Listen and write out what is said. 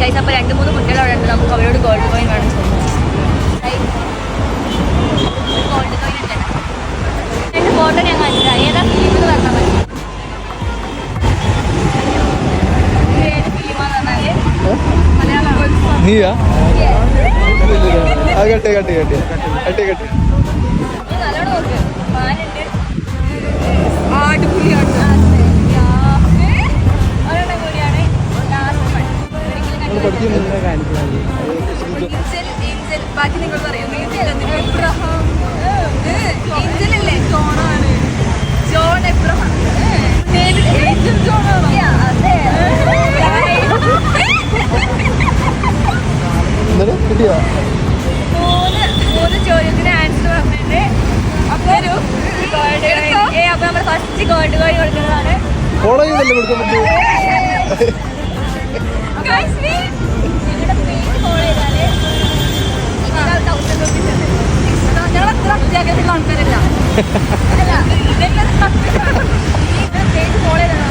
Guys. അപ്പോൾ 2-3 കുട്ടികൾ അവിടെ ഉണ്ട്. നമുക്ക് അവരോട് ഗോൾഡ് കോയിൻ വേണം ചോദിച്ചു. ഗോൾഡ് കോയിൻ ഉണ്ട്. 2 ഫോട്ടോ ഞാൻ കാണിച്ചു. ഏതാ ഫിലിം എന്ന് പറഞ്ഞാൽ മതി. ഏത് ഫിലിമാന്ന് പറഞ്ഞാൽ നീയാ കട്ടി കട്ടി കട്ടി കട്ടി കട്ടി നല്ലോണം നോക്ക്. മാനുണ്ട്, ആടുപുലിയാണ്, ഒരെണ്ണം കൂടിയാണ് ബാക്കി നിങ്ങൾ പറയും. എബ്രഹാം ഏഞ്ചലല്ലേ? ജോണാണ്. John Abraham. ഏഞ്ചൽ ജോണാണോ? അതെ. കിട്ടിയോ? 3 ചോദ്യത്തിന് ആൻസർ പറഞ്ഞിട്ടുണ്ട്. അപ്പൊ നമ്മൾ ഫസ്റ്റ് ഗോൾഡ് കോയിൻ കൊടുക്കുന്നതാണ്. ഫോളോ ചെയ്തല്ലേ കൊടുക്കാൻ പറ്റൂ. ഫോളോ ചെയ്താല് 1000 റുപ്പീസ് ഉണ്ട്. ഞങ്ങൾ അത്ര അത്യാഗ്രഹമുള്ള ആൾക്കാരല്ല. പേജ് ഫോളോ ചെയ്താൽ